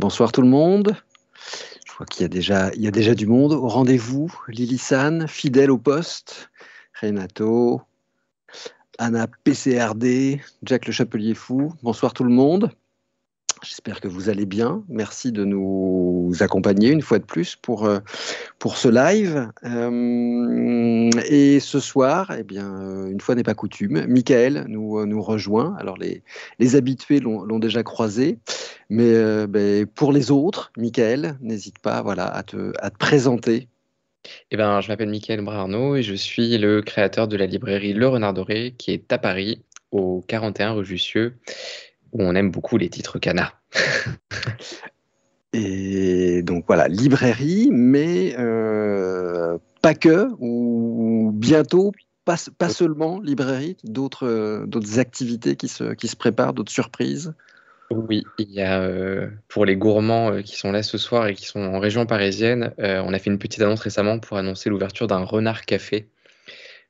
Bonsoir tout le monde. Je vois qu'il y a déjà du monde au rendez-vous. Lily-san, fidèle au poste. Renato, Anna PCRD, Jack le Chapelier Fou. Bonsoir tout le monde. J'espère que vous allez bien. Merci de nous accompagner une fois de plus pour ce live. Et ce soir, eh bien, une fois n'est pas coutume, Michael nous rejoint. Alors les habitués l'ont déjà croisé, mais pour les autres, Michael, n'hésite pas, voilà, à te présenter. Eh ben, je m'appelle Mickaël Brarnaud et je suis le créateur de la librairie Le Renard Doré qui est à Paris, au 41 rue Jussieu, où on aime beaucoup les titres Cana. Et donc voilà, librairie, mais pas que, ou bientôt, pas seulement librairie, d'autres activités qui se préparent, d'autres surprises. Oui, il y a pour les gourmands qui sont là ce soir et qui sont en région parisienne, on a fait une petite annonce récemment pour annoncer l'ouverture d'un Renard Café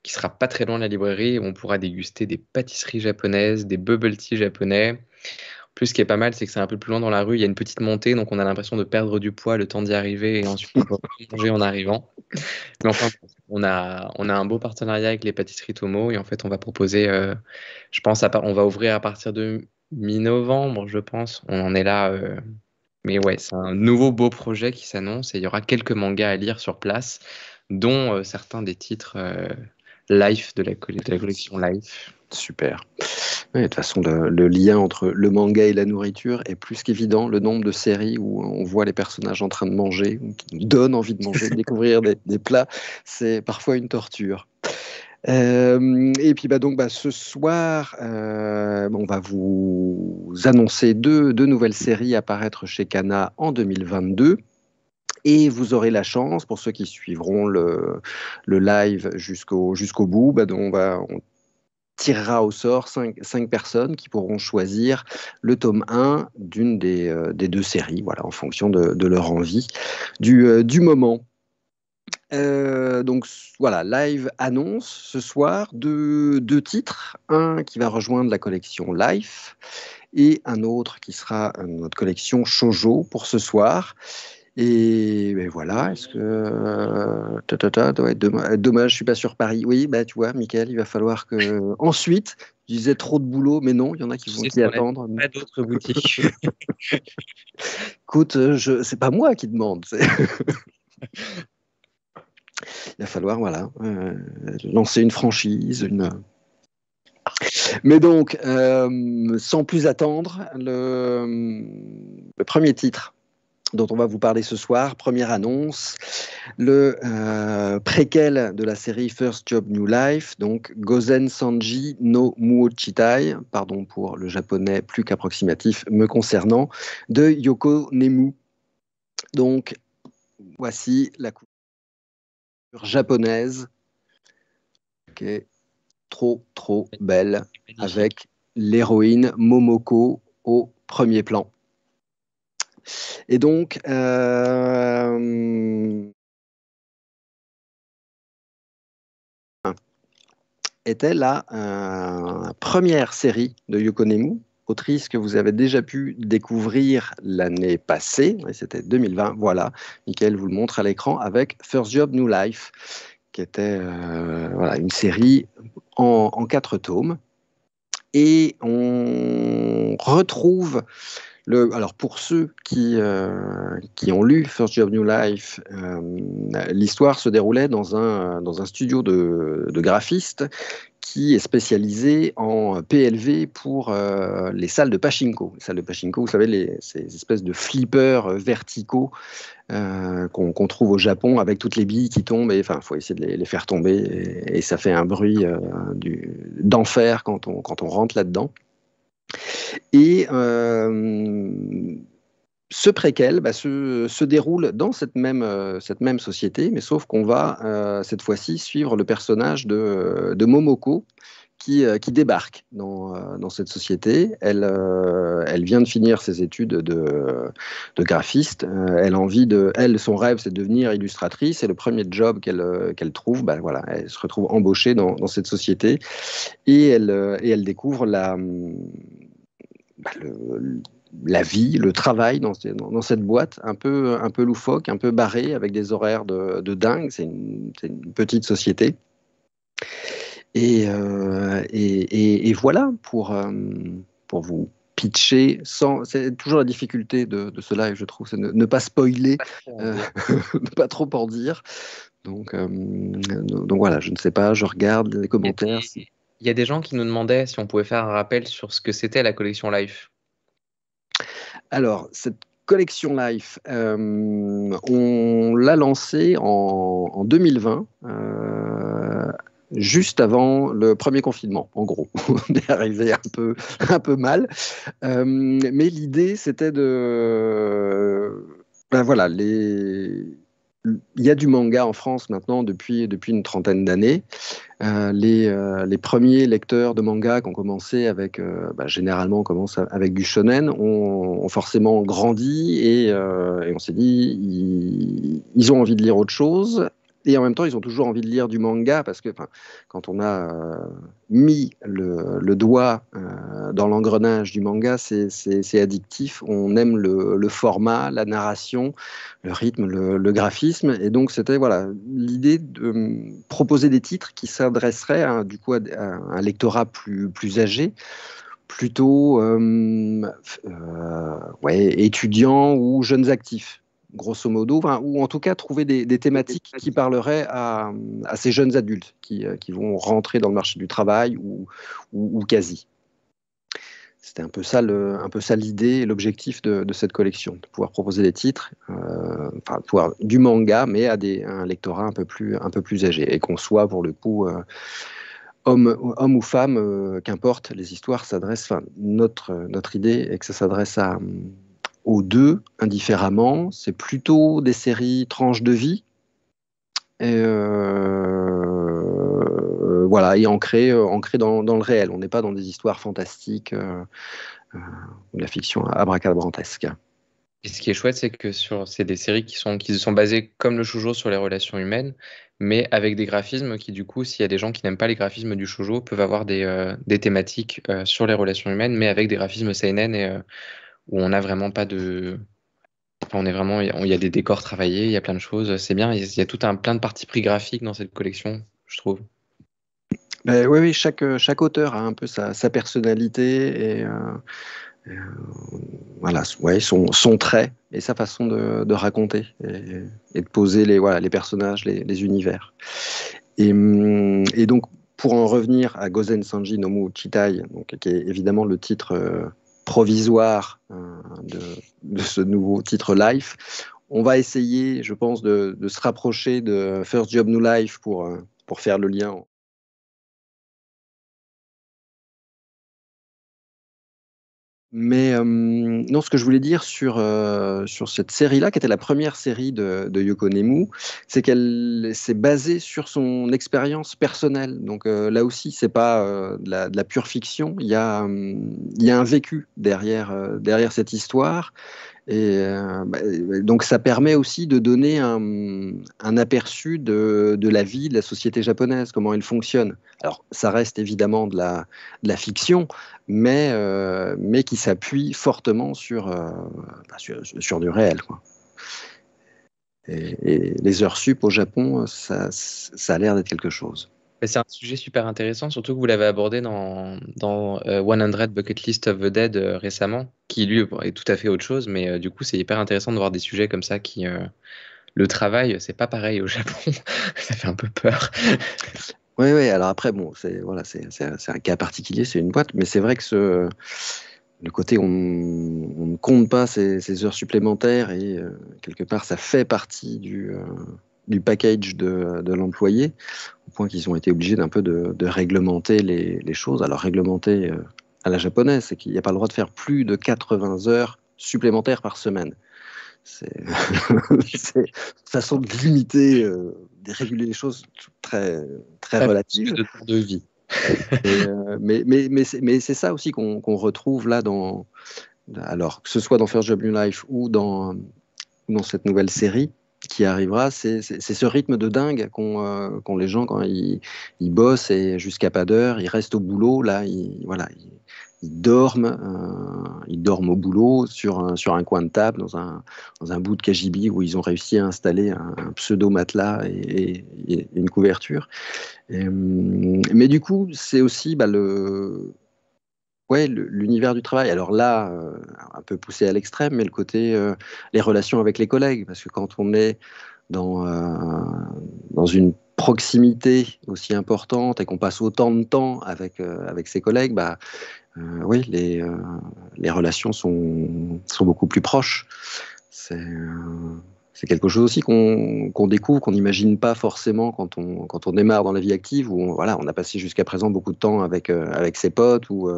qui sera pas très loin de la librairie où on pourra déguster des pâtisseries japonaises, des bubble tea japonais. En plus, ce qui est pas mal, c'est que c'est un peu plus loin dans la rue, il y a une petite montée, donc on a l'impression de perdre du poids le temps d'y arriver et ensuite on peut manger en arrivant. Mais enfin, on a un beau partenariat avec les pâtisseries Tomo et en fait, on va proposer, je pense, on va ouvrir à partir de mi-novembre, je pense. On en est là. Mais ouais, c'est un nouveau beau projet qui s'annonce et il y aura quelques mangas à lire sur place, dont certains des titres Life de la collection Life. Super. Ouais, de toute façon, le lien entre le manga et la nourriture est plus qu'évident. Le nombre de séries où on voit les personnages en train de manger, qui nous donnent envie de manger, de découvrir des plats, c'est parfois une torture. Et puis ce soir, on va vous annoncer deux nouvelles séries à paraître chez Kana en 2022. Et vous aurez la chance, pour ceux qui suivront le live jusqu'au bout, on tirera au sort cinq personnes qui pourront choisir le tome 1 d'une des deux séries, voilà, en fonction de leur envie du moment. Donc voilà, live annonce ce soir deux titres, un qui va rejoindre la collection Life et un autre qui sera notre collection Shoujo pour ce soir. Et ben voilà, est-ce que ouais, dommage, je suis pas sur Paris. Oui, bah tu vois, Michael, il va falloir que ensuite, je disais trop de boulot, mais non, il y en a qui vont y attendre. Pas d'autres boutiques. Écoute, c'est pas moi qui demande. Il va falloir, voilà, lancer une franchise, Mais donc, sans plus attendre, le premier titre dont on va vous parler ce soir, première annonce, le préquel de la série First Job New Life, donc Gozen Sanji no Muochitai, pardon pour le japonais plus qu'approximatif me concernant, de Yoko Nemu. Donc, voici la couverture japonaise, qui est trop belle, avec l'héroïne Momoko au premier plan. Et donc, était la première série de Yoko Nemu, autrice que vous avez déjà pu découvrir l'année passée, et c'était 2020, voilà, Michael vous le montre à l'écran, avec First Job New Life, qui était voilà, une série en 4 tomes. Et on retrouve alors pour ceux qui ont lu First Job New Life, l'histoire se déroulait dans un studio de graphistes qui est spécialisé en PLV pour les salles de pachinko. Les salles de pachinko, vous savez, ces espèces de flippers verticaux qu'on trouve au Japon avec toutes les billes qui tombent. Enfin, il faut essayer de les faire tomber et ça fait un bruit d'enfer quand on rentre là-dedans. Et ce préquel se déroule dans cette même société, mais sauf qu'on va cette fois-ci suivre le personnage de Momoko qui débarque dans cette société. Elle vient de finir ses études de graphiste. Son rêve, c'est de devenir illustratrice. Et le premier job qu'elle trouve, voilà, elle se retrouve embauchée dans cette société et elle découvre la vie, le travail dans cette boîte un peu loufoque, un peu barrée, avec des horaires de dingue. C'est une petite société. Et voilà pour vous pitcher sans. C'est toujours la difficulté de ce live, je trouve, c'est ne pas spoiler, ne pas trop en dire. Donc voilà, je ne sais pas, je regarde les commentaires. Il y a des gens qui nous demandaient si on pouvait faire un rappel sur ce que c'était la collection Life. Alors, cette collection Life, on l'a lancée en 2020, juste avant le premier confinement, en gros. On est arrivé un peu mal. Mais l'idée, c'était voilà, il y a du manga en France maintenant depuis une trentaine d'années. Les premiers lecteurs de manga qui ont commencé avec, généralement on commence avec du shonen, ont forcément grandi et on s'est dit, ils ont envie de lire autre chose. Et en même temps, ils ont toujours envie de lire du manga parce que quand on a mis le doigt dans l'engrenage du manga, c'est addictif. On aime le format, la narration, le rythme, le graphisme. Et donc, c'était voilà, l'idée de proposer des titres qui s'adresseraient du coup, à un lectorat plus âgé, plutôt étudiants ou jeunes actifs, grosso modo, ou en tout cas trouver des thématiques qui parleraient à ces jeunes adultes qui vont rentrer dans le marché du travail ou quasi. C'était un peu ça l'idée et l'objectif de cette collection, de pouvoir proposer des titres, du manga, mais à un lectorat un peu plus âgé, et qu'on soit pour le coup homme ou femme, qu'importe, les histoires s'adressent. Notre idée est que ça s'adresse aux deux indifféremment. C'est plutôt des séries tranches de vie. Et voilà, et ancré dans le réel. On n'est pas dans des histoires fantastiques ou de la fiction abracadabrantesque. Et ce qui est chouette, c'est que c'est des séries qui sont basées comme le shoujo sur les relations humaines, mais avec des graphismes qui, du coup, s'il y a des gens qui n'aiment pas les graphismes du shoujo, peuvent avoir des thématiques sur les relations humaines, mais avec des graphismes seinen et où on n'a vraiment pas de. Enfin, on est vraiment, il y a des décors travaillés, il y a plein de choses. C'est bien, il y a plein de parties pris graphiques dans cette collection, je trouve. Oui, chaque auteur a un peu sa personnalité et voilà, ouais, son trait et sa façon de raconter et de poser les personnages, les univers. Et donc, pour en revenir à Gozen Sanji no Mu Chitai, donc, qui est évidemment le titre provisoire de ce nouveau titre Life, on va essayer, je pense, de se rapprocher de First Job New Life pour faire le lien. Mais non, ce que je voulais dire sur cette série-là, qui était la première série de Yoko Nemu, c'est qu'elle s'est basée sur son expérience personnelle. Donc là aussi, c'est pas de la pure fiction. Il y a un vécu derrière cette histoire. Et donc ça permet aussi de donner un aperçu de la vie de la société japonaise, comment elle fonctionne. Alors ça reste évidemment de la fiction, mais qui s'appuie fortement sur du réel, quoi. Et les heures sup au Japon, ça a l'air d'être quelque chose. C'est un sujet super intéressant, surtout que vous l'avez abordé dans 100 Bucket List of the Dead récemment, qui lui est tout à fait autre chose, mais du coup c'est hyper intéressant de voir des sujets comme ça qui... le travail, c'est pas pareil au Japon, ça fait un peu peur. Oui, alors après, bon, c'est un cas particulier, c'est une boîte, mais c'est vrai que le côté on ne compte pas ces heures supplémentaires et quelque part ça fait partie du package de l'employé, au point qu'ils ont été obligés d'un peu de réglementer les choses. Alors réglementer à la japonaise, c'est qu'il n'y a pas le droit de faire plus de 80 heures supplémentaires par semaine. C'est une façon de limiter, de réguler les choses très, très relatives. De temps de vie. Mais c'est ça aussi qu'on retrouve là alors que ce soit dans First Job New Life ou dans cette nouvelle série qui arrivera, c'est ce rythme de dingue qu'ont les gens quand ils bossent et jusqu'à pas d'heure, ils restent au boulot, là, ils ils dorment au boulot sur un coin de table dans un bout de KGB où ils ont réussi à installer un pseudo matelas et une couverture. Mais du coup, c'est aussi ouais, l'univers du travail. Alors là, un peu poussé à l'extrême, mais le côté les relations avec les collègues, parce que quand on est dans, dans une proximité aussi importante et qu'on passe autant de temps avec ses collègues, oui, les relations sont beaucoup plus proches. C'est quelque chose aussi qu'on découvre, qu'on n'imagine pas forcément quand on démarre dans la vie active, où voilà, on a passé jusqu'à présent beaucoup de temps avec ses potes ou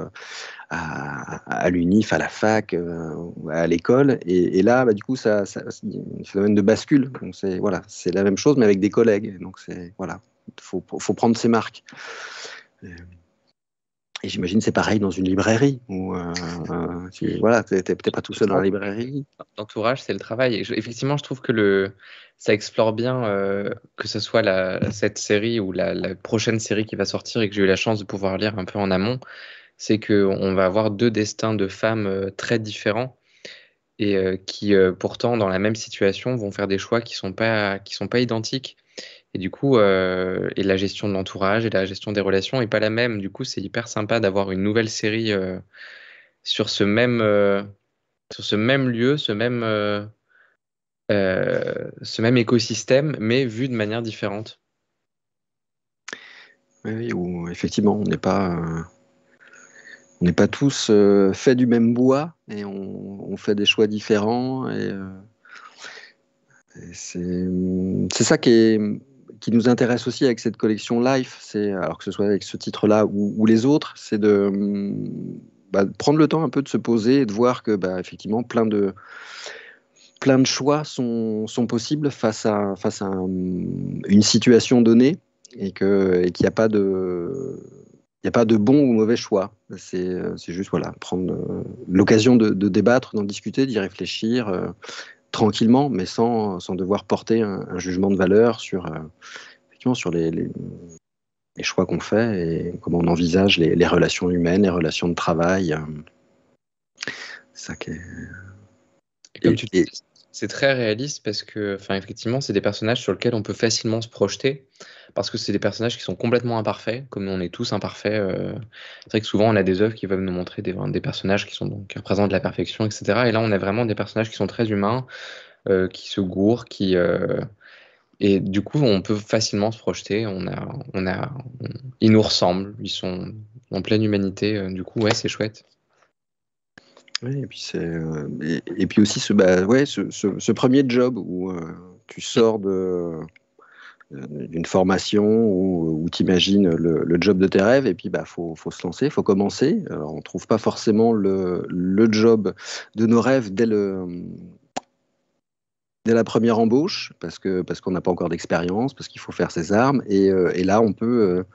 à l'UNIF, à la fac, à l'école. Et là, du coup, c'est un phénomène de bascule. Donc voilà, c'est la même chose, mais avec des collègues. Donc voilà, faut prendre ses marques. Et j'imagine c'est pareil dans une librairie où voilà, t'es peut-être pas tout seul dans la librairie. L'entourage, c'est le travail. Effectivement, je trouve que ça explore bien, que ce soit cette série ou la prochaine série qui va sortir et que j'ai eu la chance de pouvoir lire un peu en amont, c'est qu'on va avoir deux destins de femmes très différents et qui, pourtant, dans la même situation, vont faire des choix qui sont pas identiques. Et du coup, et la gestion de l'entourage et la gestion des relations est pas la même. Du coup, c'est hyper sympa d'avoir une nouvelle série sur sur ce même lieu, ce même écosystème, mais vu de manière différente. Oui, oui, où effectivement, on n'est pas tous faits du même bois et on fait des choix différents. Et c'est ça qui nous intéresse aussi avec cette collection Life, alors que ce soit avec ce titre-là ou les autres, c'est de prendre le temps un peu de se poser et de voir que effectivement plein de choix sont possibles face à une situation donnée et qu'il n'y a pas il n'y a pas de bon ou mauvais choix. C'est juste voilà, prendre l'occasion de débattre, d'en discuter, d'y réfléchir tranquillement, mais sans devoir porter un jugement de valeur effectivement, sur les choix qu'on fait et comment on envisage les relations humaines, les relations de travail. Ça qui est... Et comme tu dis, c'est très réaliste parce que, enfin, effectivement, c'est des personnages sur lesquels on peut facilement se projeter parce que c'est des personnages qui sont complètement imparfaits, comme on est tous imparfaits. C'est vrai que souvent, on a des œuvres qui veulent nous montrer des personnages qui sont donc qui représentent la perfection, etc. Et là, on a vraiment des personnages qui sont très humains, qui se gourrent, et du coup, on peut facilement se projeter. Ils nous ressemblent, ils sont en pleine humanité. Du coup, ouais, c'est chouette. Oui, et puis et puis aussi ouais, ce premier job où tu sors d'une formation où tu imagines le job de tes rêves et puis faut se lancer, faut commencer. Alors, on trouve pas forcément le job de nos rêves dès la première embauche parce qu'on n'a pas encore d'expérience, parce qu'il faut faire ses armes et là on peut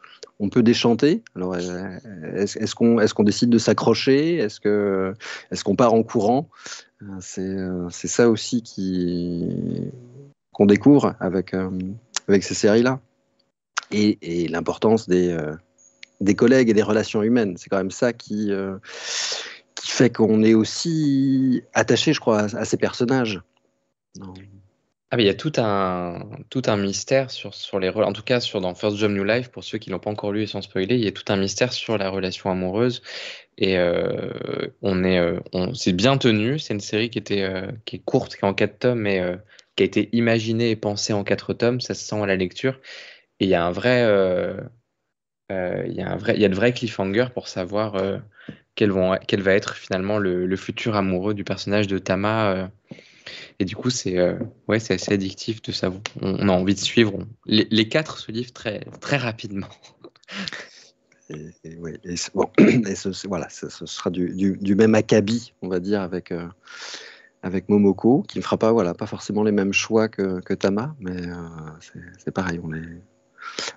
déchanter. Alors est-ce qu'on décide de s'accrocher? Est-ce qu'on part en courant? C'est ça aussi qu'on découvre avec ces séries-là. Et l'importance des collègues et des relations humaines. C'est quand même ça qui fait qu'on est aussi attaché, je crois, à ces personnages. Non. Ah, mais il y a tout un mystère en tout cas dans First Job New Life, pour ceux qui l'ont pas encore lu et sans spoiler, il y a tout un mystère sur la relation amoureuse. Et c'est bien tenu. C'est une série qui est courte, qui est en 4 tomes, mais qui a été imaginée et pensée en 4 tomes. Ça se sent à la lecture. Et il y a il y a de vrais cliffhangers pour savoir quel va être finalement le futur amoureux du personnage de Tama. Et du coup, ouais, c'est assez addictif de savoir. On a envie de suivre. Les quatre se livrent très, très rapidement. Ouais, bon, voilà, ce sera du même acabit, on va dire, avec Momoko, qui ne fera pas, voilà, pas forcément les mêmes choix que Tama, mais c'est pareil,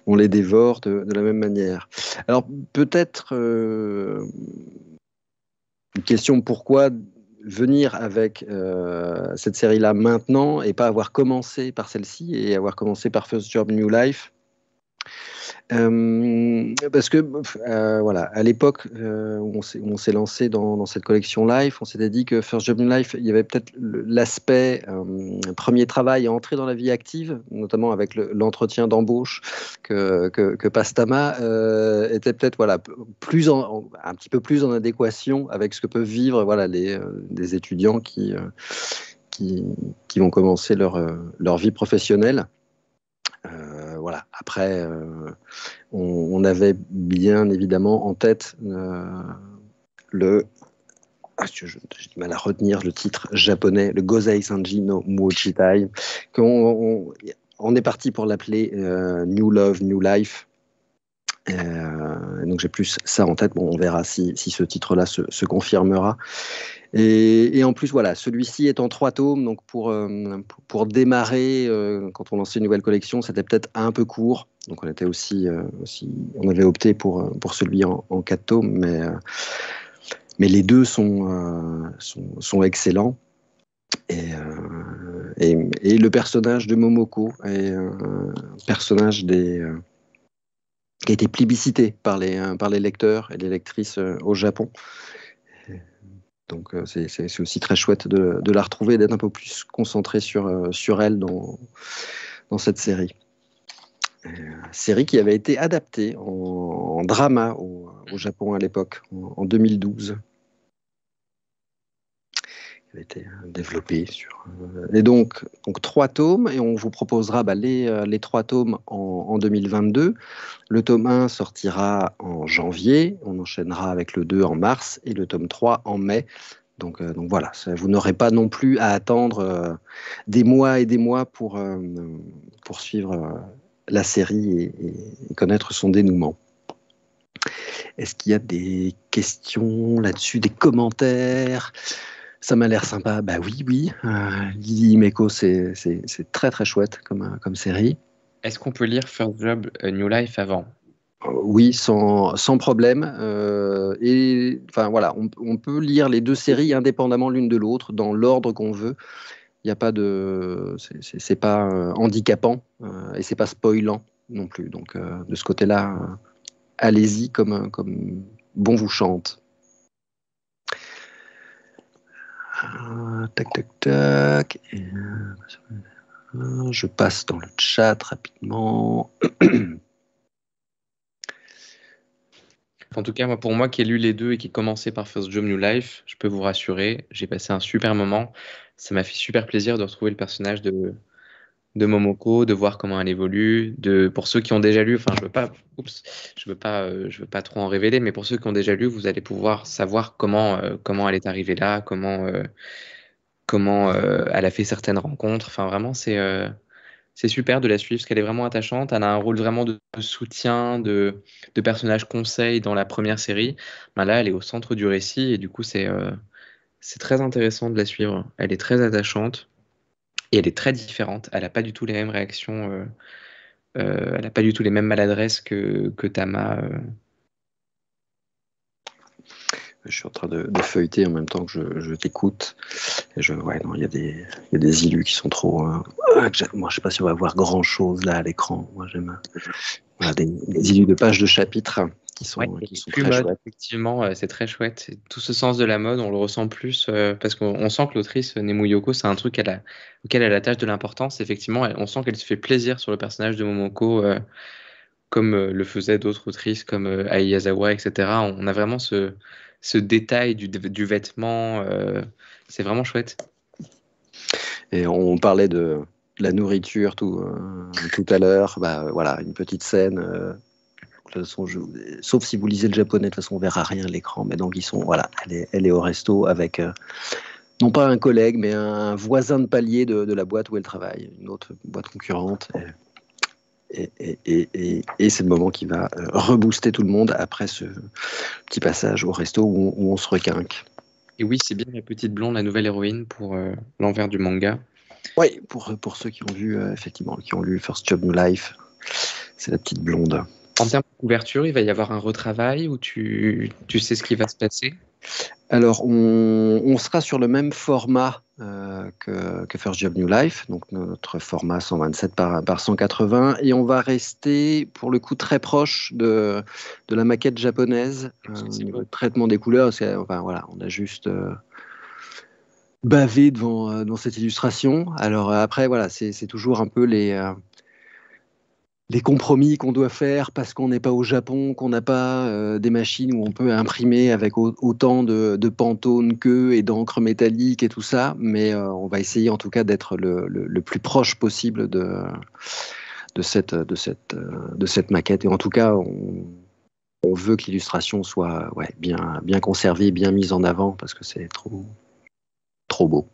on les dévore de la même manière. Alors peut-être une question, pourquoi venir avec cette série-là maintenant et pas avoir commencé par celle-ci et avoir commencé par First Job New Life? Parce que voilà, à l'époque où on s'est lancé dans cette collection Life, on s'était dit que First Job in Life, il y avait peut-être l'aspect premier travail à entrer dans la vie active, notamment avec l'entretien d'embauche que Pastama était peut-être voilà un petit peu plus en adéquation avec ce que peuvent vivre voilà des étudiants qui vont commencer leur vie professionnelle. Voilà. Après, on avait bien évidemment en tête le. J'ai du mal à retenir le titre japonais, le Gosei Sanji no Muochitai, on est parti pour l'appeler New Love, New Life. Donc j'ai plus ça en tête. Bon, on verra si ce titre-là se confirmera. Et en plus, voilà, celui-ci est en 3 tomes, donc pour démarrer, quand on lançait une nouvelle collection, c'était peut-être un peu court. Donc on était on avait opté pour celui en 4 tomes, mais les deux sont excellents. Et le personnage de Momoko est un personnage qui a été plébiscité par les lecteurs et les lectrices au Japon. Donc c'est aussi très chouette de la retrouver, d'être un peu plus concentré sur elle dans cette série. Série qui avait été adaptée en drama au Japon à l'époque, en 2012. Elle a été développée et donc 3 tomes, et on vous proposera les 3 tomes en 2022. Le tome 1 sortira en janvier, on enchaînera avec le 2 en mars et le tome 3 en mai. Donc voilà, vous n'aurez pas non plus à attendre des mois et des mois pour suivre la série et connaître son dénouement. Est-ce qu'il y a des questions là-dessus, des commentaires? Ça m'a l'air sympa. Bah oui. Lily Himeko, c'est très très chouette comme série. Est-ce qu'on peut lire First Job New Life avant? Oui, sans problème. Et enfin voilà, on peut lire les deux séries indépendamment l'une de l'autre dans l'ordre qu'on veut. Il n'y a pas c'est pas handicapant et c'est pas spoilant non plus. Donc de ce côté-là, allez-y comme bon vous chante. Tac. Je passe dans le chat rapidement. En tout cas, pour moi qui ai lu les deux et qui commençait par First Job New Life, je peux vous rassurer, j'ai passé un super moment. Ça m'a fait super plaisir de retrouver le personnage de Momoko, de voir comment elle évolue. Pour ceux qui ont déjà lu, enfin, je veux pas trop en révéler, mais pour ceux qui ont déjà lu, vous allez pouvoir savoir comment elle est arrivée là, comment elle a fait certaines rencontres. Enfin, vraiment, c'est super de la suivre parce qu'elle est vraiment attachante. Elle a un rôle vraiment de soutien, de personnage conseil dans la première série. Ben là, elle est au centre du récit et du coup, c'est très intéressant de la suivre. Elle est très attachante et elle est très différente. Elle n'a pas du tout les mêmes réactions. Elle n'a pas du tout les mêmes maladresses que Tama. Je suis en train de feuilleter en même temps que je t'écoute. Ouais, non, il y a des illus qui sont trop. Moi, je sais pas si on va voir grand chose là à l'écran. Moi, j'aime des illus de pages de chapitres qui sont très mode, chouettes. effectivement, c'est très chouette. Tout ce sens de la mode, on le ressent plus parce qu'on sent que l'autrice Nemu Yoko, c'est un truc auquel elle attache de l'importance. Effectivement, on sent qu'elle se fait plaisir sur le personnage de Momoko, comme le faisaient d'autres autrices comme Ai Yazawa, etc. On a vraiment ce détail du vêtement. C'est vraiment chouette. Et on parlait de la nourriture tout à l'heure. Voilà, une petite scène. De toute façon, sauf si vous lisez le japonais, de toute façon, on verra rien à l'écran. Mais donc, voilà, elle est au resto avec, non pas un collègue, mais un voisin de palier de la boîte où elle travaille, une autre boîte concurrente. Et c'est le moment qui va rebooster tout le monde après ce petit passage au resto où on se requinque. Et oui, c'est bien la petite blonde, la nouvelle héroïne pour l'envers du manga. Oui, pour ceux qui ont vu, effectivement, qui ont lu First Job New Life, c'est la petite blonde. En termes de couverture, il va y avoir un retravail où tu sais ce qui va se passer? Alors, on sera sur le même format que First Job New Life, donc notre format 127 par 180, et on va rester pour le coup très proche de la maquette japonaise au C'est niveau beau. de traitement des couleurs. Enfin, voilà, on a juste bavé devant cette illustration. Alors après, voilà, c'est toujours un peu les compromis qu'on doit faire parce qu'on n'est pas au Japon, qu'on n'a pas des machines où on peut imprimer avec autant de Pantone que et d'encre métallique et tout ça, mais on va essayer en tout cas d'être le plus proche possible de cette maquette. Et en tout cas, on veut que l'illustration soit ouais, bien conservée, bien mise en avant parce que c'est trop beau.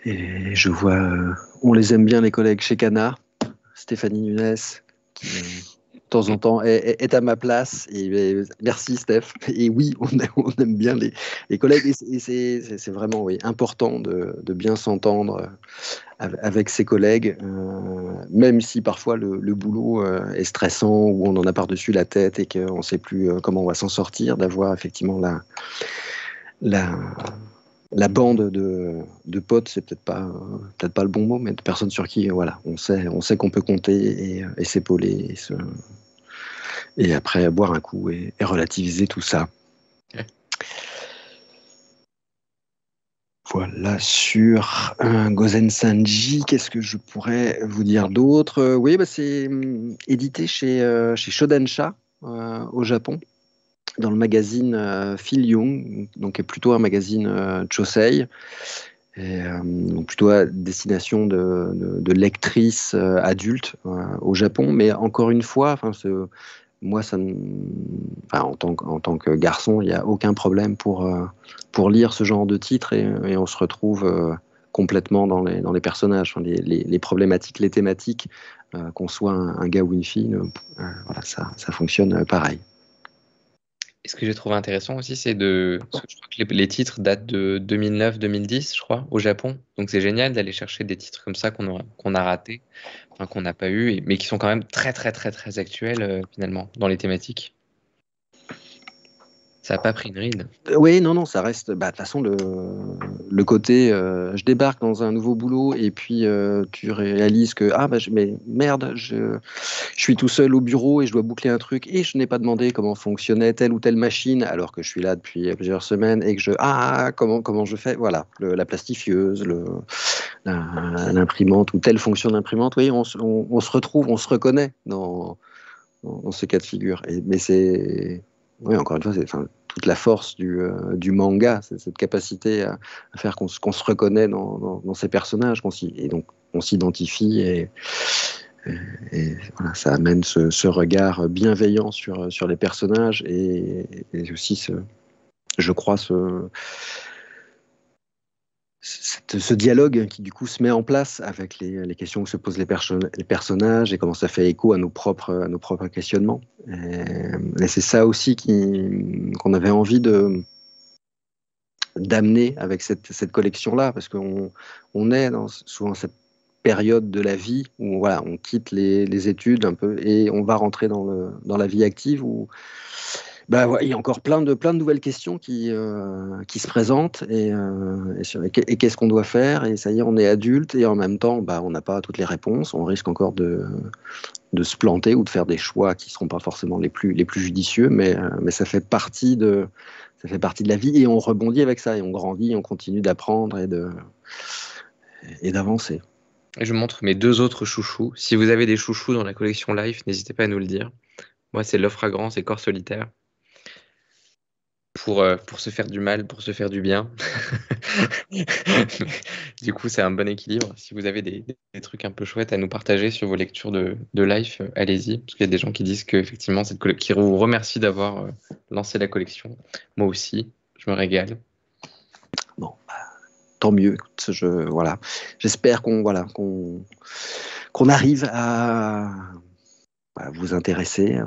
Et je vois, on les aime bien les collègues chez Cana. Stéphanie Nunes, qui de temps en temps est à ma place. Et merci Steph. Et oui, on aime bien les collègues. Et c'est vraiment oui, important de bien s'entendre avec ses collègues, même si parfois le boulot est stressant ou on en a par-dessus la tête et qu'on ne sait plus comment on va s'en sortir, d'avoir effectivement la, la bande de potes, c'est peut-être pas le bon mot, mais de personnes sur qui voilà, on sait qu'on peut compter et s'épauler et après boire un coup et relativiser tout ça. Ouais. Voilà sur Gozen Sanji, qu'est-ce que je pourrais vous dire d'autre? Oui, bah, c'est édité chez Shodansha au Japon, dans le magazine Phil Young, donc est plutôt un magazine Chosei. Et, donc plutôt à destination de lectrices adultes au Japon. Mais encore une fois, moi, enfin, en tant que garçon, il n'y a aucun problème pour lire ce genre de titre et on se retrouve complètement dans les personnages, enfin, les problématiques, les thématiques, qu'on soit un gars ou une fille, voilà, ça fonctionne pareil. Et ce que j'ai trouvé intéressant aussi, parce que je crois que les titres datent de 2009-2010, je crois, au Japon. Donc c'est génial d'aller chercher des titres comme ça qu'on a ratés, enfin, qu'on n'a pas eu, mais qui sont quand même très, très, très, très actuels, finalement, dans les thématiques. Ça n'a pas pris une ride. Oui, non, ça reste. Bah, de toute façon, le côté je débarque dans un nouveau boulot et puis tu réalises que ah bah mais merde, je suis tout seul au bureau et je dois boucler un truc et je n'ai pas demandé comment fonctionnait telle ou telle machine alors que je suis là depuis plusieurs semaines et que comment je fais voilà la plastifieuse l'imprimante ou telle fonction d'imprimante. Oui, on se retrouve, on se reconnaît dans ce cas de figure. Mais c'est, oui, encore une fois, c'est enfin, toute la force du manga, c'est cette capacité à faire qu'on se reconnaît dans ces personnages, et donc on s'identifie et voilà, ça amène ce regard bienveillant sur les personnages et aussi, je crois, ce dialogue qui du coup se met en place avec les questions que se posent les personnages et comment ça fait écho à nos propres questionnements. Et c'est ça aussi qu'on avait envie d'amener avec cette collection-là, parce qu'on est dans souvent cette période de la vie où voilà, on quitte les études un peu et on va rentrer dans la vie active où bah, ouais, il y a encore plein de nouvelles questions qui se présentent et qu'est-ce qu'on doit faire? Et ça y est, on est adulte et en même temps, bah, on n'a pas toutes les réponses. On risque encore de se planter ou de faire des choix qui ne seront pas forcément les plus judicieux, mais ça fait partie de la vie et on rebondit avec ça et on grandit, on continue d'apprendre et d'avancer. Et je montre mes deux autres chouchous. Si vous avez des chouchous dans la collection Life, n'hésitez pas à nous le dire. Moi, c'est Love Fragrance et Corps Solitaire. Pour se faire du mal, pour se faire du bien. Du coup, c'est un bon équilibre. Si vous avez des trucs un peu chouettes à nous partager sur vos lectures de Life, allez-y. Parce qu'il y a des gens qui disent que effectivement, qui vous remercient d'avoir lancé la collection. Moi aussi, je me régale. Bon, bah, tant mieux. Écoute, voilà. J'espère qu'on arrive à vous intéresser,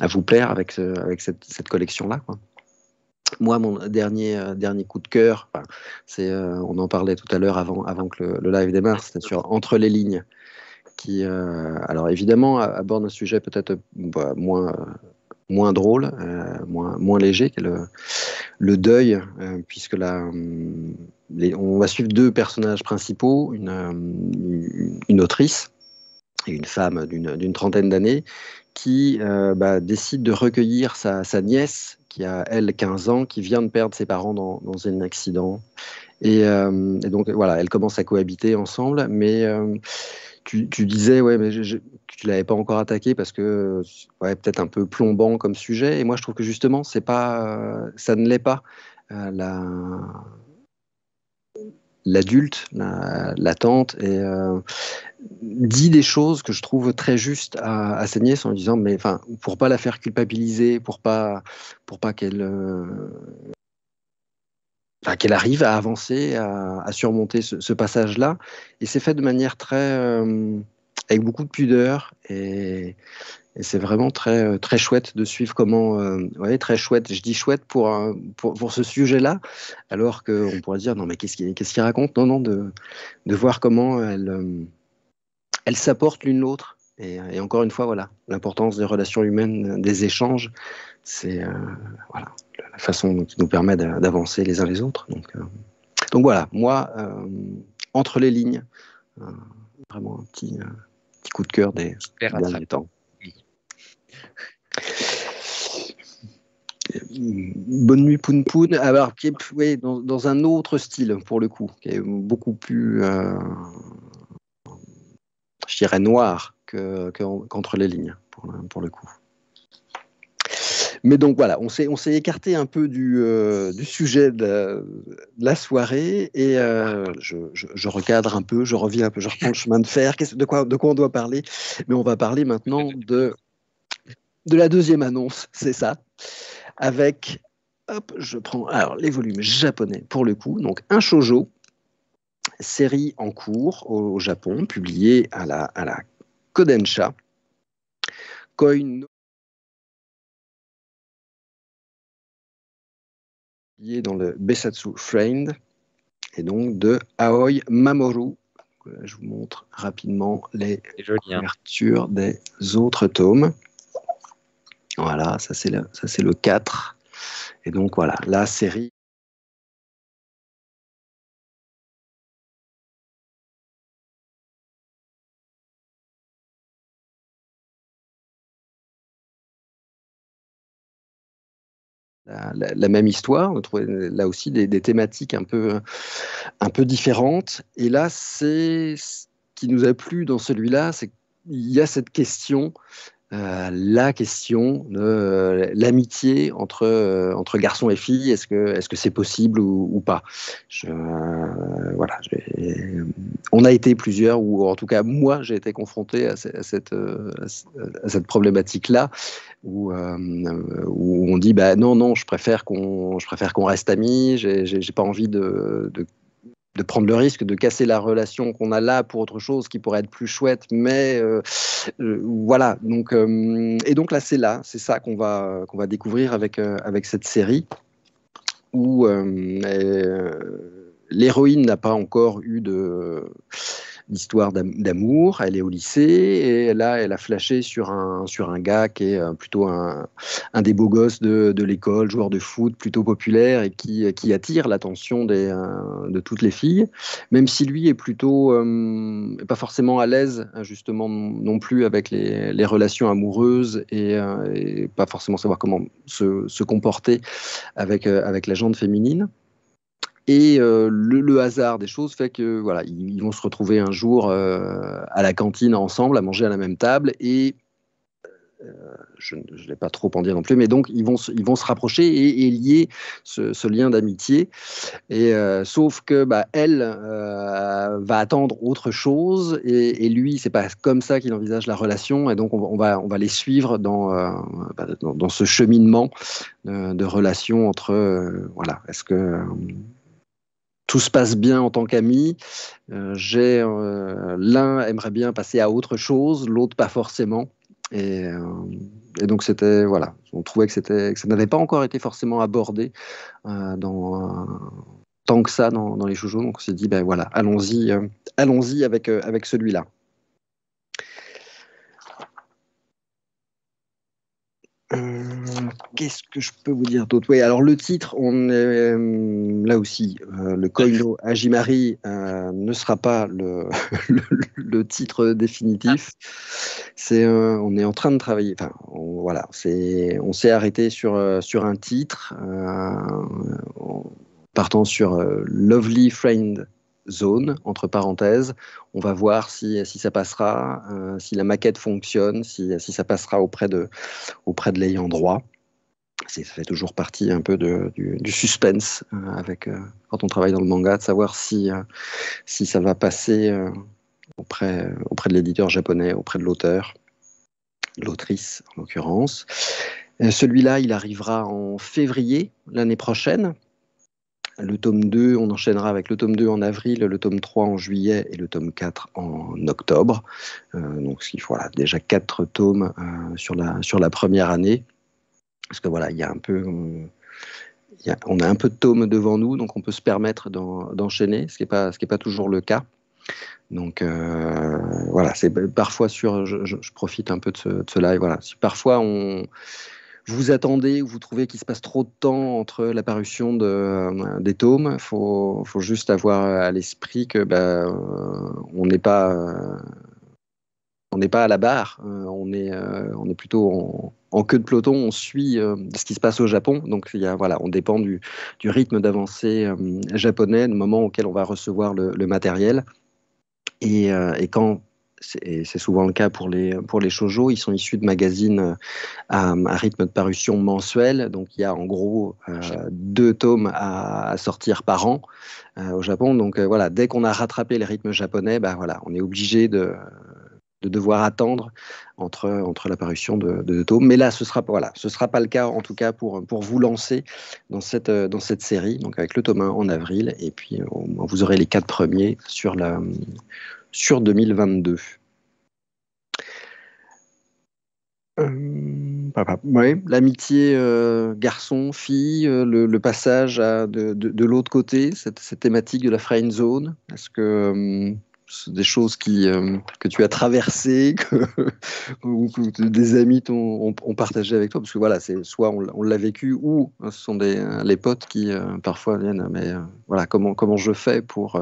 à vous plaire avec cette collection-là, quoi. Moi, mon dernier coup de cœur, enfin, on en parlait tout à l'heure avant que le live démarre, c'était sur Entre les lignes, alors évidemment, aborde un sujet peut-être moins drôle, moins léger, qui est le deuil, puisque là, on va suivre deux personnages principaux, une autrice et une femme d'une trentaine d'années, qui décide de recueillir sa nièce, qui a, elle, 15 ans, qui vient de perdre ses parents dans un accident. Et donc, voilà, elles commencent à cohabiter ensemble, mais tu disais, ouais, mais tu l'avais pas encore attaqué parce que, ouais, peut-être un peu plombant comme sujet. Et moi, je trouve que justement, c'est pas, ça ne l'est pas. Euh, la, L'adulte, la tante, dit des choses que je trouve très justes à sa nièce en lui disant, mais enfin, pour pas la faire culpabiliser, pour pas qu'elle arrive à avancer, à surmonter ce passage-là. Et c'est fait de manière avec beaucoup de pudeur. Et c'est vraiment très chouette de suivre comment. Ouais, très chouette. Je dis chouette pour ce sujet-là, alors qu'on pourrait dire non, mais qu'est-ce qu'il raconte? Non, non, de voir comment elles s'apportent l'une l'autre. Et encore une fois, voilà, l'importance des relations humaines, des échanges, c'est voilà, la façon qui nous permet d'avancer les uns les autres. Donc voilà, moi, entre les lignes, euh, vraiment un petit coup de cœur des Super derniers rattrapé. temps. Oui. Bonne nuit Poun Poun, alors qui est oui, dans un autre style pour le coup, qui est beaucoup plus, je dirais, noir qu'entre les lignes pour le coup. Mais donc voilà, on s'est écarté un peu du sujet de la soirée et je recadre un peu, je reviens un peu, je reprends le chemin de fer. De quoi on doit parler? Mais on va parler maintenant de la deuxième annonce, c'est ça, avec, hop, je prends alors les volumes japonais pour le coup, donc un shoujo, série en cours au Japon, publiée à la Kodensha, Koin, publié dans le Besatsu Friend, et donc de Aoi Mamoru. Je vous montre rapidement les C'est joli, hein. couvertures des autres tomes. Voilà, ça c'est le 4. Et donc voilà, la série. La même histoire, on trouvait là aussi des thématiques un peu différentes. Et là, c'est ce qui nous a plu dans celui-là, c'est qu'il y a cette question, la question de l'amitié entre garçons et filles. Est-ce que c'est possible ou pas? Voilà, on a été plusieurs, ou en tout cas moi j'ai été confronté à cette problématique-là, où on dit bah non non, je préfère qu'on reste amis, j'ai pas envie de prendre le risque de casser la relation qu'on a là pour autre chose qui pourrait être plus chouette, mais voilà. Et donc c'est ça qu'on va découvrir avec cette série, où l'héroïne n'a pas encore eu d'histoire d'amour. Elle est au lycée et là, elle a flashé sur un gars qui est plutôt un des beaux gosses de l'école, joueur de foot plutôt populaire et qui attire l'attention de toutes les filles, même si lui est plutôt pas forcément à l'aise justement non plus avec les relations amoureuses, et pas forcément savoir comment se comporter avec la jante féminine. Et le hasard des choses fait que voilà, ils vont se retrouver un jour à la cantine ensemble, à manger à la même table, et je ne vais pas trop en dire non plus, mais donc ils vont se rapprocher et lier ce lien d'amitié. Et sauf que elle va attendre autre chose, et lui, c'est pas comme ça qu'il envisage la relation, et donc on va les suivre dans ce cheminement de relation entre voilà, est-ce que tout se passe bien en tant qu'ami. L'un aimerait bien passer à autre chose, l'autre pas forcément. Et donc c'était voilà, on trouvait que ça n'avait pas encore été forcément abordé tant que ça dans les shoujo. Donc on s'est dit ben voilà, allons-y avec celui-là. Qu'est-ce que je peux vous dire d'autre? Oui, alors le titre, on est là aussi, le Koino Hajimari ne sera pas le, le titre définitif. On est en train de travailler. Enfin, voilà, on s'est arrêté sur un titre, en partant sur Lovely Friend Zone, entre parenthèses. On va voir si ça passera, si la maquette fonctionne, si ça passera auprès de l'ayant droit. Ça fait toujours partie un peu du suspense quand on travaille dans le manga, de savoir si ça va passer auprès de l'éditeur japonais, auprès de l'auteur, de l'autrice en l'occurrence. Celui-là, il arrivera en février l'année prochaine. Le tome 2, on enchaînera avec le tome 2 en avril, le tome 3 en juillet et le tome 4 en octobre. Donc, voilà, déjà 4 tomes sur la première année. Parce que voilà, il y a un peu, on a un peu de tomes devant nous, donc on peut se permettre d'enchaîner, ce qui est pas toujours le cas. Donc voilà, c'est parfois je profite un peu de ce live. Voilà, si parfois vous attendez ou vous trouvez qu'il se passe trop de temps entre la parution des tomes, faut juste avoir à l'esprit que on n'est pas à la barre, on est plutôt en queue de peloton, on suit ce qui se passe au Japon. Donc voilà, on dépend du rythme d'avancée japonais, le moment auquel on va recevoir le matériel. Et quand c'est souvent le cas pour les shoujo, ils sont issus de magazines à rythme de parution mensuel. Donc il y a en gros 2 tomes à sortir par an au Japon. Donc voilà, dès qu'on a rattrapé les rythmes japonais, voilà, on est obligé de devoir attendre entre l'apparition de tomes. Mais là, ce sera pas le cas, en tout cas, pour vous lancer dans cette série, donc avec le tome 1 en avril, et puis vous aurez les 4 premiers sur 2022. Ouais, l'amitié garçon-fille, le passage de l'autre côté, cette thématique de la friend zone, est-ce que c'est des choses que tu as traversées, ou que des amis ont partagé avec toi? Parce que voilà, c'est soit on l'a vécu, ou ce sont les potes qui parfois viennent, mais voilà, comment je fais pour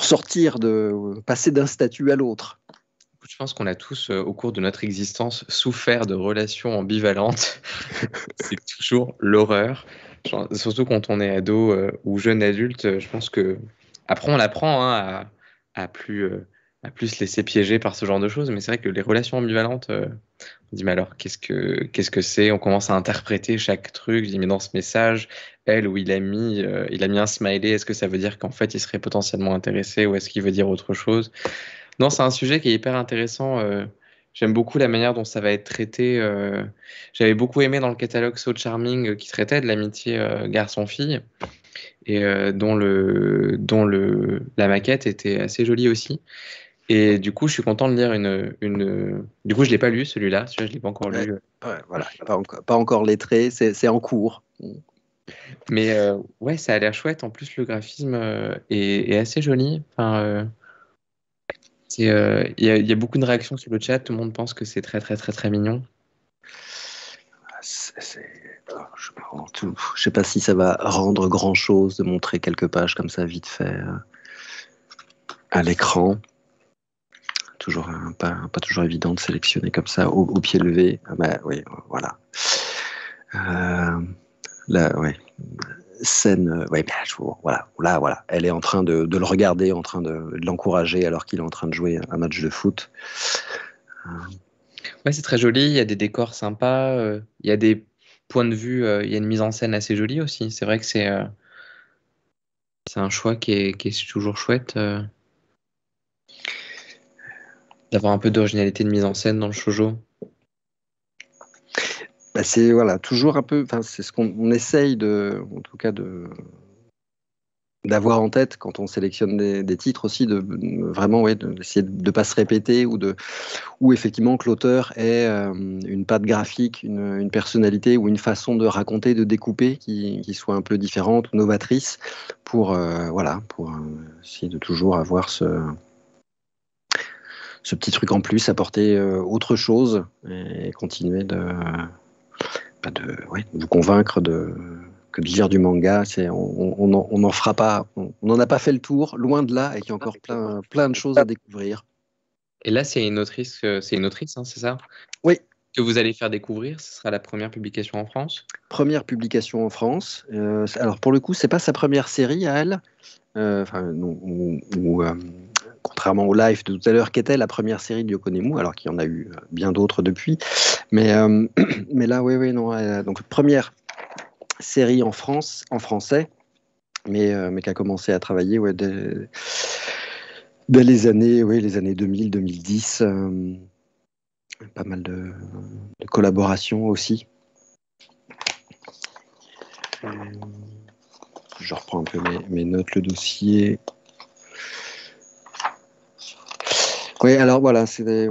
sortir passer d'un statut à l'autre? Je pense qu'on a tous, au cours de notre existence, souffert de relations ambivalentes. C'est toujours l'horreur. Surtout quand on est ado ou jeune adulte, je pense que après on apprend à plus se laisser piéger par ce genre de choses. Mais c'est vrai que les relations ambivalentes, on dit mais alors qu'est-ce que c'est? On commence à interpréter chaque truc. Je dis mais dans ce message, elle ou il a mis un smiley. Est-ce que ça veut dire qu'en fait il serait potentiellement intéressé ou est-ce qu'il veut dire autre chose? Non, c'est un sujet qui est hyper intéressant. J'aime beaucoup la manière dont ça va être traité. J'avais beaucoup aimé dans le catalogue So Charming qui traitait de l'amitié garçon-fille et la maquette était assez jolie aussi. Et du coup, je suis content de lire Du coup, je l'ai pas lu celui-là. Celui-là, je l'ai pas encore Ouais, lu. ouais, voilà, pas encore lettré, c'est en cours. Mais ouais, ça a l'air chouette. En plus, le graphisme est assez joli. Enfin, il y a beaucoup de réactions sur le chat. Tout le monde pense que c'est très, très, très, très mignon. Je sais pas si ça va rendre grand-chose de montrer quelques pages comme ça vite fait à l'écran. Toujours pas toujours évident de sélectionner comme ça au pied levé. Oui, voilà. Là, ouais. Scène, ouais, voilà, elle est en train de le regarder, en train de l'encourager alors qu'il est en train de jouer un match de foot. Ouais, c'est très joli. Il y a des décors sympas. Il y a des points de vue. Il y a une mise en scène assez jolie aussi. C'est vrai que c'est un choix qui est toujours chouette d'avoir un peu d'originalité de mise en scène dans le shoujo. C'est voilà, toujours un peu. Enfin, c'est ce qu'on essaye en tout cas d'avoir en tête quand on sélectionne des titres aussi, vraiment d'essayer de ne pas se répéter ou effectivement que l'auteur ait une patte graphique, une personnalité ou une façon de raconter, de découper qui soit un peu différente ou novatrice pour essayer de toujours avoir ce petit truc en plus, apporter autre chose et continuer de vous convaincre que de lire du manga, on n'en fera pas, on n'en a pas fait le tour, loin de là, et qu'il y a encore plein de choses à découvrir. Et là, c'est une autrice, hein, c'est ça? Oui. Que vous allez faire découvrir, ce sera la première publication en France? Première publication en France. Alors pour le coup, c'est pas sa première série à elle. Contrairement au live de tout à l'heure, qui était la première série de Yoko Nemu, alors qu'il y en a eu bien d'autres depuis. Mais, mais là, oui, non. Donc première série en France, en français, mais qui a commencé à travailler dès les années 2000, 2010. Pas mal de collaborations aussi. Je reprends un peu mes notes, le dossier. Oui, alors voilà, c'est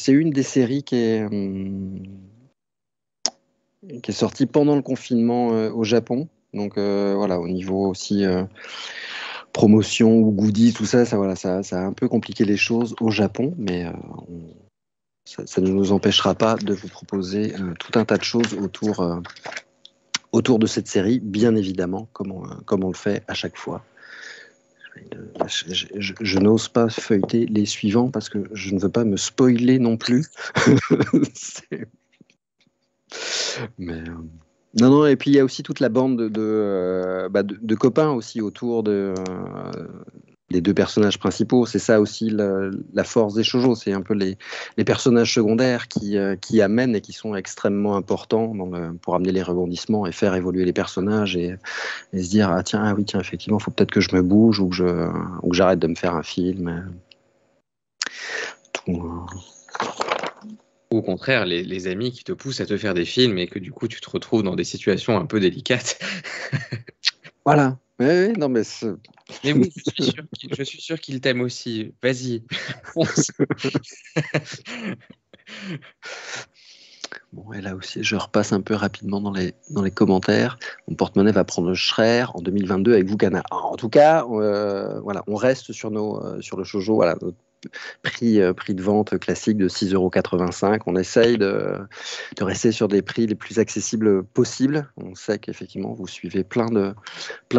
une des séries qui est sortie pendant le confinement au Japon. Donc voilà, au niveau aussi promotion ou goodies, tout ça, ça a un peu compliqué les choses au Japon, mais ça ne nous empêchera pas de vous proposer tout un tas de choses autour de cette série, bien évidemment, comme on le fait à chaque fois. Je n'ose pas feuilleter les suivants parce que je ne veux pas me spoiler non plus. Mais non, et puis il y a aussi toute la bande de copains aussi autour des deux personnages principaux. C'est ça aussi la force des shoujo, c'est un peu les personnages secondaires qui amènent et qui sont extrêmement importants pour amener les rebondissements et faire évoluer les personnages et se dire tiens, effectivement, il faut peut-être que je me bouge ou que j'arrête de me faire un film. Ou au contraire, les amis qui te poussent à te faire des films et que du coup tu te retrouves dans des situations un peu délicates. Voilà. Oui, non, mais oui, je suis sûr qu'il t'aime aussi. Vas-y, fonce. Bon, et là aussi, je repasse un peu rapidement dans les commentaires. Mon porte-monnaie va prendre cher en 2022 avec Vukana. En tout cas, voilà, on reste sur le shoujo, voilà, notre prix de vente classique de 6,85 €. On essaye de rester sur des prix les plus accessibles possibles. On sait qu'effectivement, vous suivez plein de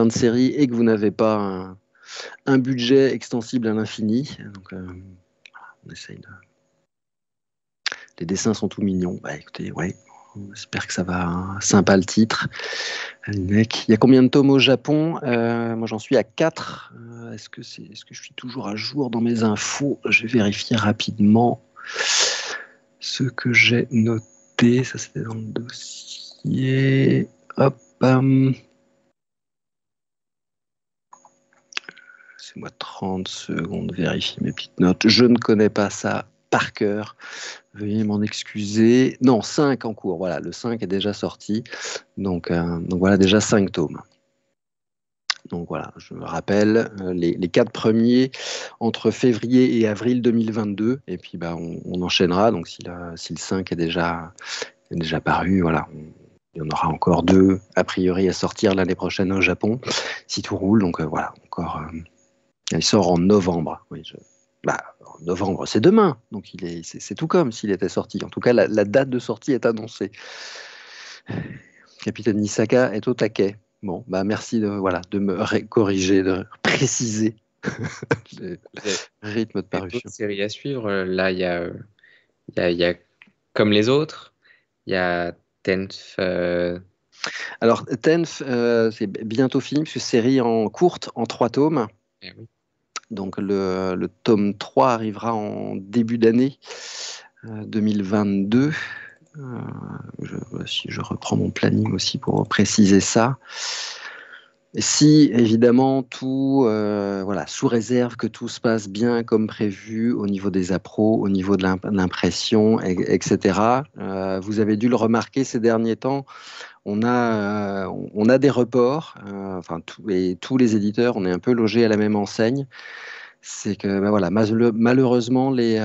séries et que vous n'avez pas un budget extensible à l'infini. Donc, on essaye de... Les dessins sont tout mignons. Bah écoutez, ouais, j'espère que ça va. Hein. Sympa le titre. Il y a combien de tomes au Japon? Moi j'en suis à 4. Est-ce que je suis toujours à jour dans mes infos? Je vais vérifier rapidement ce que j'ai noté. Ça c'était dans le dossier. Hop. Laissez-moi 30 secondes, vérifier mes petites notes. Je ne connais pas ça par cœur. Veuillez m'en excuser. Non, 5 en cours. Voilà, le 5 est déjà sorti. Donc voilà, déjà 5 tomes. Donc voilà, je me rappelle les 4 premiers entre février et avril 2022. Et puis on enchaînera. Donc si le 5 est déjà paru, voilà. Il y en aura encore 2 a priori à sortir l'année prochaine au Japon, si tout roule. Donc voilà, encore. Il sort en novembre. Oui, en novembre, c'est demain. Donc c'est tout comme s'il était sorti. En tout cas, la date de sortie est annoncée. Capitaine Nisaka est au taquet. Bon, merci de me corriger, de préciser le rythme de parution. D'autres séries à suivre. Là, il y a comme les autres. Il y a Tenth. Alors, Tenth, c'est bientôt fini, puisque série en courte, en 3 tomes. Eh oui. Donc, le tome 3 arrivera en début d'année 2022. Si je reprends mon planning aussi pour préciser ça. Si évidemment tout, sous réserve que tout se passe bien comme prévu au niveau des appros, au niveau de l'impression, etc. Vous avez dû le remarquer ces derniers temps, on a des reports, tous les éditeurs, on est un peu logés à la même enseigne. C'est que malheureusement les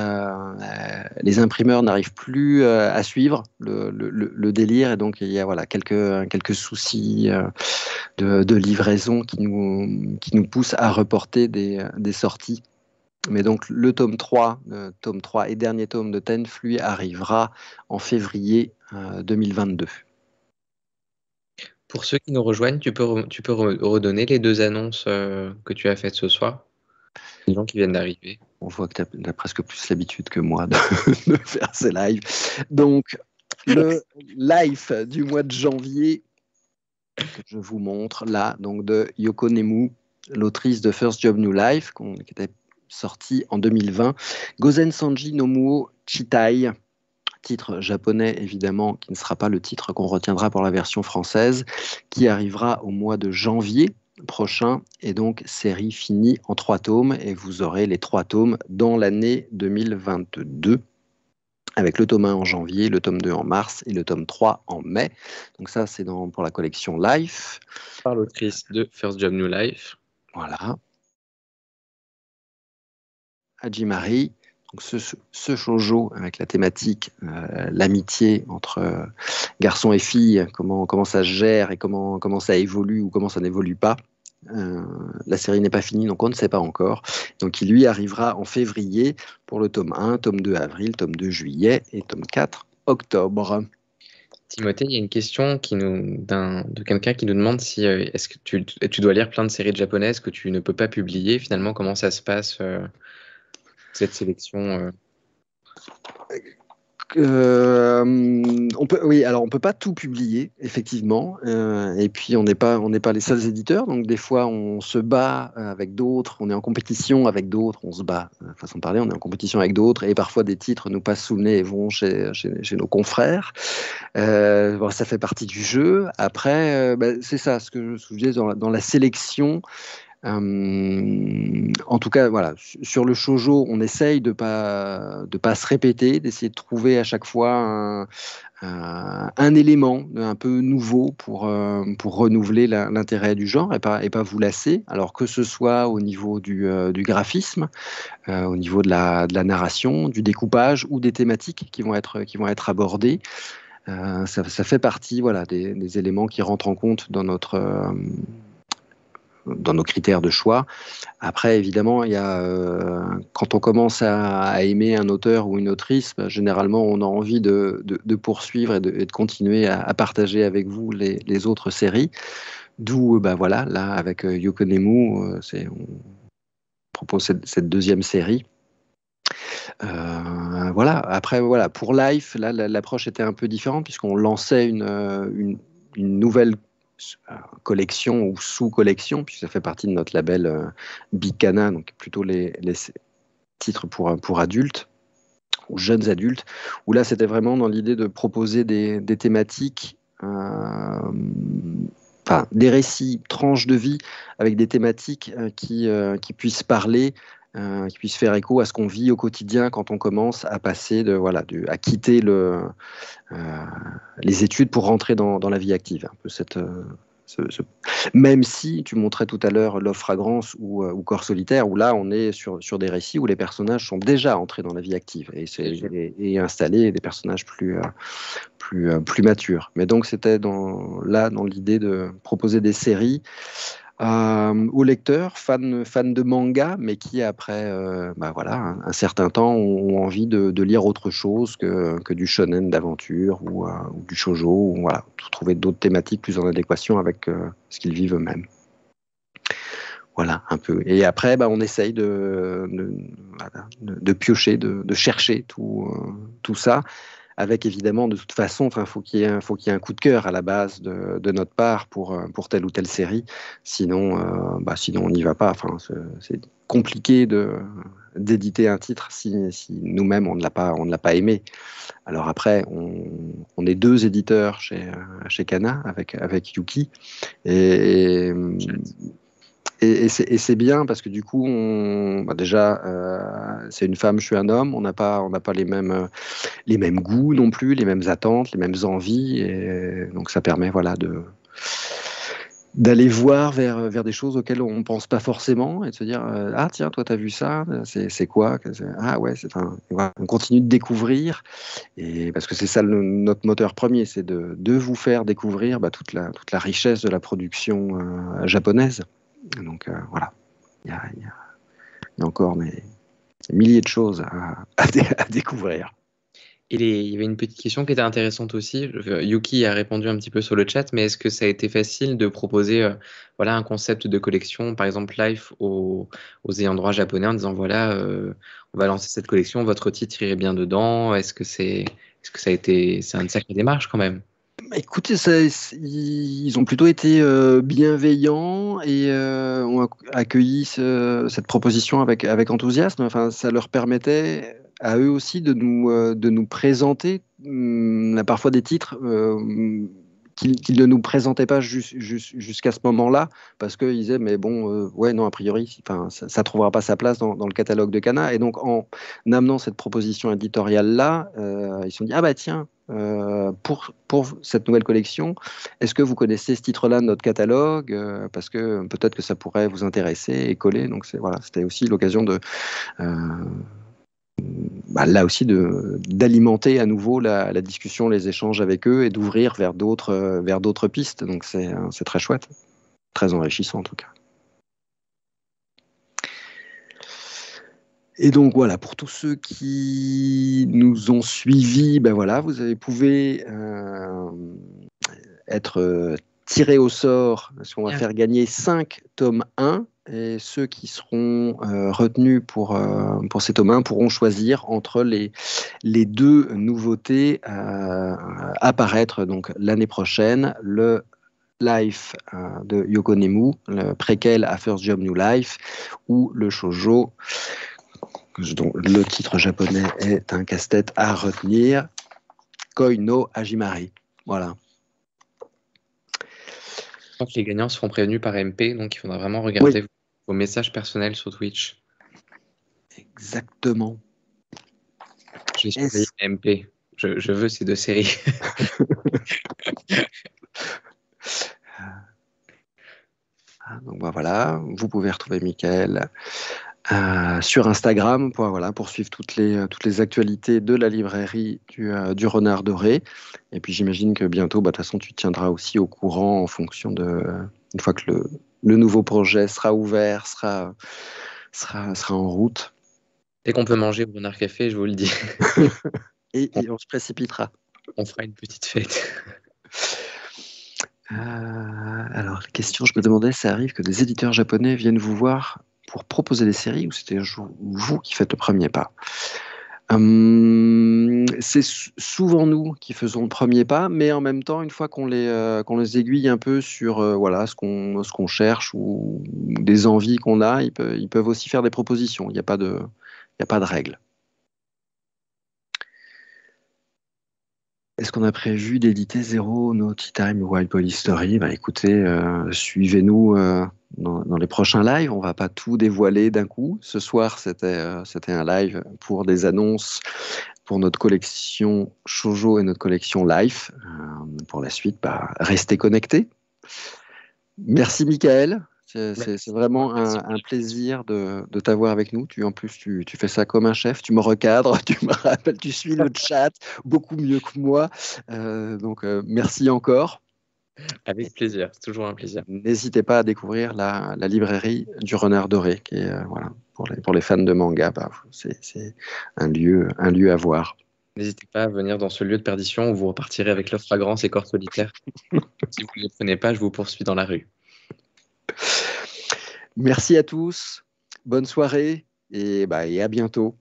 imprimeurs n'arrivent plus à suivre le délire, et donc il y a quelques soucis de livraison qui nous poussent à reporter des sorties Mais donc le tome 3 et dernier tome de Tenth, lui, arrivera en février 2022. Pour ceux qui nous rejoignent, tu peux redonner les deux annonces que tu as faites ce soir? Les gens qui viennent d'arriver. On voit que tu as presque plus l'habitude que moi de faire ces lives. Donc, le live du mois de janvier que je vous montre là, donc de Yoko Nemu, l'autrice de First Job New Life, qui était sortie en 2020. Gozen Sanji no Muo Chitai, titre japonais évidemment, qui ne sera pas le titre qu'on retiendra pour la version française, qui arrivera au mois de janvier prochain, et donc série finie en 3 tomes, et vous aurez les 3 tomes dans l'année 2022, avec le tome 1 en janvier, le tome 2 en mars et le tome 3 en mai. Donc ça, c'est pour la collection Life. Par l'autrice de First Job New Life. Voilà. Hajimari, donc ce shoujo avec la thématique l'amitié entre garçons et filles, comment ça se gère et comment ça évolue ou comment ça n'évolue pas. La série n'est pas finie, donc on ne sait pas encore. Donc il lui arrivera en février pour le tome 1, tome 2 avril, tome 2 juillet et tome 4 octobre. Timothée, il y a une question de quelqu'un qui nous demande si est-ce que tu dois lire plein de séries japonaises que tu ne peux pas publier. Finalement, comment ça se passe, cette sélection on peut pas tout publier, effectivement, et puis on n'est pas les seuls éditeurs, donc des fois on se bat avec d'autres, on est en compétition avec d'autres, on se bat, façon de parler, on est en compétition avec d'autres, et parfois des titres nous passent sous le nez et vont chez nos confrères. Ça fait partie du jeu. Après, c'est ça, ce que je disais dans la sélection. En tout cas, voilà, sur le shoujo, on essaye de pas se répéter, d'essayer de trouver à chaque fois un élément un peu nouveau pour renouveler l'intérêt du genre et pas vous lasser. Alors que ce soit au niveau du graphisme, au niveau de la narration, du découpage ou des thématiques qui vont être abordées. Ça fait partie, voilà, des éléments qui rentrent en compte dans nos critères de choix. Après, évidemment, quand on commence à aimer un auteur ou une autrice, généralement, on a envie de poursuivre et de continuer à partager avec vous les autres séries. D'où, voilà, là, avec Yoko Nemu, on propose cette deuxième série. Voilà. Après, voilà, pour Life, là, l'approche était un peu différente puisqu'on lançait une nouvelle collection ou sous-collection, puisque ça fait partie de notre label Big Cana, donc plutôt les titres pour adultes ou jeunes adultes, où là c'était vraiment dans l'idée de proposer des thématiques, des récits, tranches de vie avec des thématiques qui puissent parler, qui puissent faire écho à ce qu'on vit au quotidien quand on commence à passer à quitter les études pour rentrer dans la vie active. Un peu même si tu montrais tout à l'heure Love Fragrance ou Corps Solitaire, où là on est sur des récits où les personnages sont déjà entrés dans la vie active et installés, des personnages plus matures. Mais donc c'était dans l'idée de proposer des séries aux lecteurs, fans de manga, mais qui après voilà, un certain temps ont envie de lire autre chose que du shonen d'aventure ou du shoujo, ou voilà, trouver d'autres thématiques plus en adéquation avec ce qu'ils vivent eux-mêmes. Voilà, un peu. Et après, on essaye de piocher, de chercher tout ça, avec évidemment, de toute façon, faut qu'il y ait un coup de cœur à la base de notre part pour telle ou telle série. Sinon, on n'y va pas. Enfin, c'est compliqué d'éditer un titre si nous-mêmes on ne l'a pas aimé. Alors après, on est 2 éditeurs chez Kana avec Yuki et c'est bien parce que du coup, déjà, c'est une femme, je suis un homme, on n'a pas les mêmes goûts non plus, les mêmes attentes, les mêmes envies, et donc ça permet d'aller voir vers des choses auxquelles on ne pense pas forcément et de se dire ah tiens, toi t'as vu ça, c'est quoi, ah ouais, voilà, on continue de découvrir, et parce que c'est ça notre moteur premier, c'est de vous faire découvrir toute la richesse de la production japonaise. Donc voilà, il y a encore milliers de choses à découvrir. Il y avait une petite question qui était intéressante aussi. Yuki a répondu un petit peu sur le chat, mais est-ce que ça a été facile de proposer voilà, un concept de collection, par exemple Life, aux ayants droit japonais en disant voilà, on va lancer cette collection, votre titre irait bien dedans. Est-ce que c'est une sacrée démarche quand même? Écoutez, ils ont plutôt été bienveillants et ont accueilli cette proposition avec enthousiasme. Enfin, ça leur permettait à eux aussi de nous présenter parfois des titres qu'ils ne nous présentaient pas jusqu'à ce moment-là, parce qu'ils disaient, mais bon, ouais, non, a priori, enfin, ça ne trouvera pas sa place dans le catalogue de Kana. Et donc, en amenant cette proposition éditoriale-là, ils se sont dit, ah bah tiens, pour cette nouvelle collection, est-ce que vous connaissez ce titre-là de notre catalogue? Parce que peut-être que ça pourrait vous intéresser et coller. Donc, voilà, c'était aussi l'occasion euh, là aussi d'alimenter à nouveau la discussion, les échanges avec eux et d'ouvrir vers d'autres pistes. Donc c'est très chouette, très enrichissant en tout cas. Et donc voilà, pour tous ceux qui nous ont suivis, ben voilà, pouvez être tirés au sort, parce qu'on va faire gagner 5 tomes 1. Et ceux qui seront retenus pour ces tomes 1 pourront choisir entre les deux nouveautés à paraître donc l'année prochaine, le Life de Yoko Nemu, le préquel à First Job New Life, ou le shoujo, dont le titre japonais est un casse-tête à retenir, Koi no Hajimari. Voilà. Je crois que les gagnants seront prévenus par MP, donc il faudra vraiment regarder vos messages personnels sur Twitch. Exactement. Je vais surveiller MP. Je veux ces deux séries. Donc voilà, vous pouvez retrouver Mickaël sur Instagram pour suivre toutes les actualités de la librairie du Renard Doré. Et puis j'imagine que bientôt, de toute façon, tu tiendras aussi au courant en fonction une fois que le nouveau projet sera ouvert, sera en route. Dès qu'on peut manger au Renard Café, je vous le dis. et on se précipitera. On fera une petite fête. Alors, la question, je me demandais, ça arrive que des éditeurs japonais viennent vous voir pour proposer des séries ou c'était vous qui faites le premier pas? C'est souvent nous qui faisons le premier pas, mais en même temps, une fois qu'on les aiguille un peu sur ce qu'on cherche ou des envies qu'on a, ils peuvent aussi faire des propositions. Il n'y a pas de règle. Est-ce qu'on a prévu d'éditer Zero, No Tea Time ou Wild Police Story? Écoutez, suivez-nous dans les prochains lives. On ne va pas tout dévoiler d'un coup. Ce soir, c'était un live pour des annonces pour notre collection Shoujo et notre collection Life. Pour la suite, restez connectés. Merci Mickaël. C'est vraiment un plaisir de t'avoir avec nous. En plus, tu fais ça comme un chef. Tu me recadres, tu me rappelles, tu suis le chat beaucoup mieux que moi. Donc, merci encore. Avec plaisir, c'est toujours un plaisir. N'hésitez pas à découvrir la librairie du Renard Doré, qui est pour les fans de manga, c'est un lieu à voir. N'hésitez pas à venir dans ce lieu de perdition où vous repartirez avec l'œuf fragrance et corps solitaire. Si vous ne les prenez pas, je vous poursuis dans la rue. Merci à tous, bonne soirée et à bientôt.